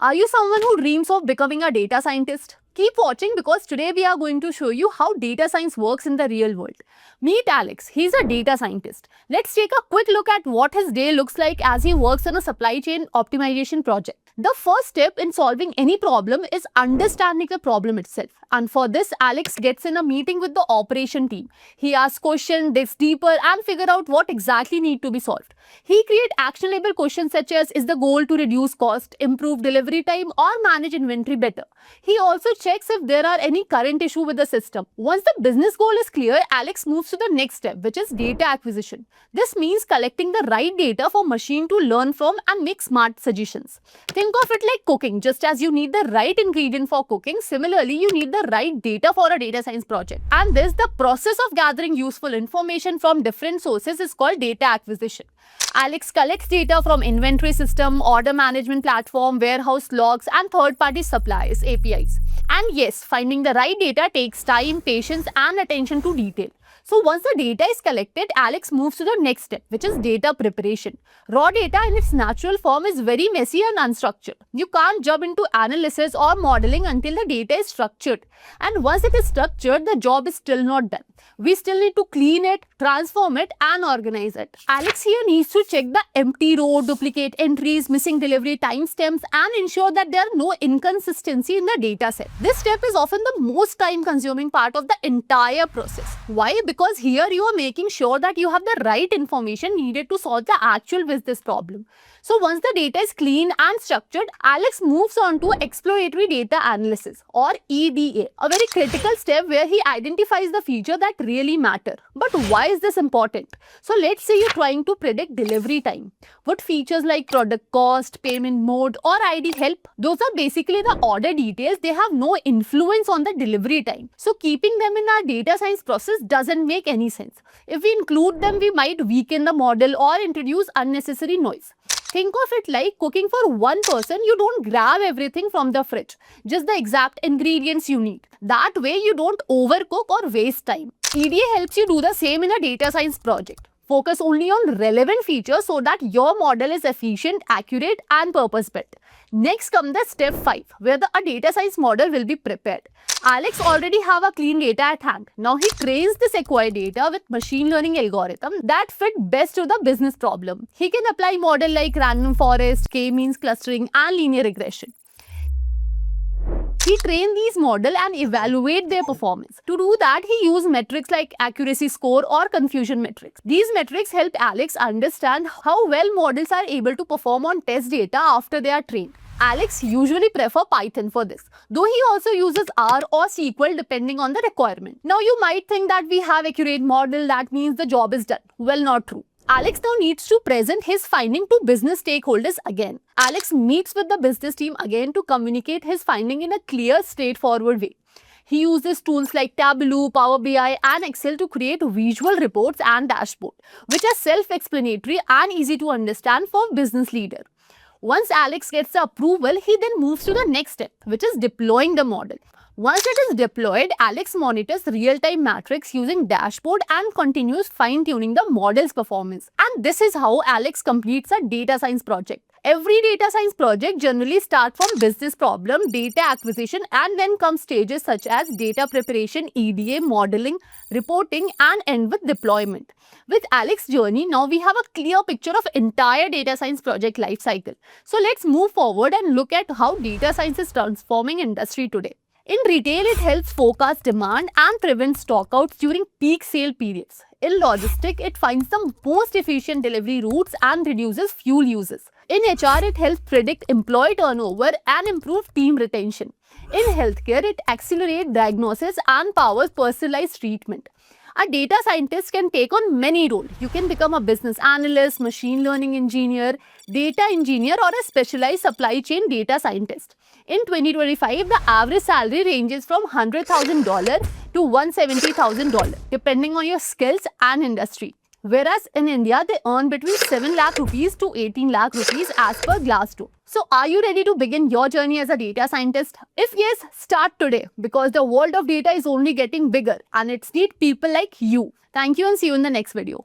Are you someone who dreams of becoming a data scientist? Keep watching because today we are going to show you how data science works in the real world. Meet Alex. He's a data scientist. Let's take a quick look at what his day looks like as he works on a supply chain optimization project. The first step in solving any problem is understanding the problem itself. And for this, Alex gets in a meeting with the operation team. He asks questions, digs deeper, and figure out what exactly need to be solved. He creates actionable questions such as, is the goal to reduce cost, improve delivery time, or manage inventory better? He also checks if there are any current issue with the system. Once the business goal is clear, Alex moves to the next step, which is data acquisition. This means collecting the right data for machine to learn from and make smart suggestions. Think of it like cooking. Just as you need the right ingredient for cooking, similarly, you need the right data for a data science project. And this, the process of gathering useful information from different sources is called data acquisition. Alex collects data from inventory system, order management platform, warehouse logs, and third-party suppliers, APIs. And yes, finding the right data takes time, patience, and attention to detail. So once the data is collected, Alex moves to the next step, which is data preparation. Raw data in its natural form is very messy and unstructured. You can't jump into analysis or modeling until the data is structured. And once it is structured, the job is still not done. We still need to clean it, transform it, and organize it. Alex here needs to check the empty row, duplicate entries, missing delivery timestamps, and ensure that there are no inconsistency in the data set. This step is often the most time-consuming part of the entire process. Why? Because here you are making sure that you have the right information needed to solve the actual business problem. So once the data is clean and structured, Alex moves on to exploratory data analysis, or EDA, a very critical step where he identifies the feature that really matter. But why is this important? So let's say you're trying to predict delivery time. Would features like product cost, payment mode, or ID help? Those are basically the order details. They have no influence on the delivery time. So keeping them in our data science process doesn't make any sense. If we include them, we might weaken the model or introduce unnecessary noise. Think of it like cooking for one person. You don't grab everything from the fridge, just the exact ingredients you need. That way you don't overcook or waste time. EDA helps you do the same in a data science project. Focus only on relevant features so that your model is efficient, accurate, and purpose-built. Next comes the step 5, where a data science model will be prepared. Alex already have a clean data at hand. Now he trains this acquired data with machine learning algorithm that fit best to the business problem. He can apply model like random forest, k-means clustering, and linear regression. He trained these models and evaluate their performance. To do that, he used metrics like accuracy score or confusion metrics. These metrics help Alex understand how well models are able to perform on test data after they are trained. Alex usually prefers Python for this, though he also uses R or SQL depending on the requirement. Now you might think that we have accurate model, that means the job is done. Well, not true. Alex now needs to present his finding to business stakeholders again. Alex meets with the business team again to communicate his finding in a clear, straightforward way. He uses tools like Tableau, Power BI, and Excel to create visual reports and dashboards, which are self-explanatory and easy to understand for business leader. Once Alex gets the approval, he then moves to the next step, which is deploying the model. Once it is deployed, Alex monitors real-time metrics using dashboard and continues fine-tuning the model's performance. And this is how Alex completes a data science project. Every data science project generally starts from business problem, data acquisition, and then come stages such as data preparation, EDA, modeling, reporting, and end with deployment. With Alex's journey, now we have a clear picture of entire data science project lifecycle. So let's move forward and look at how data science is transforming industry today. In retail, it helps forecast demand and prevent stockouts during peak sale periods. In logistics, it finds the most efficient delivery routes and reduces fuel uses. In HR, it helps predict employee turnover and improve team retention. In healthcare, it accelerates diagnosis and powers personalized treatment. A data scientist can take on many roles. You can become a business analyst, machine learning engineer, data engineer, or a specialized supply chain data scientist. In 2025, the average salary ranges from $100,000 to $170,000, depending on your skills and industry. Whereas in India, they earn between 7 lakh rupees to 18 lakh rupees as per Glassdoor. So are you ready to begin your journey as a data scientist? If yes, start today, because the world of data is only getting bigger and it needs people like you. Thank you and see you in the next video.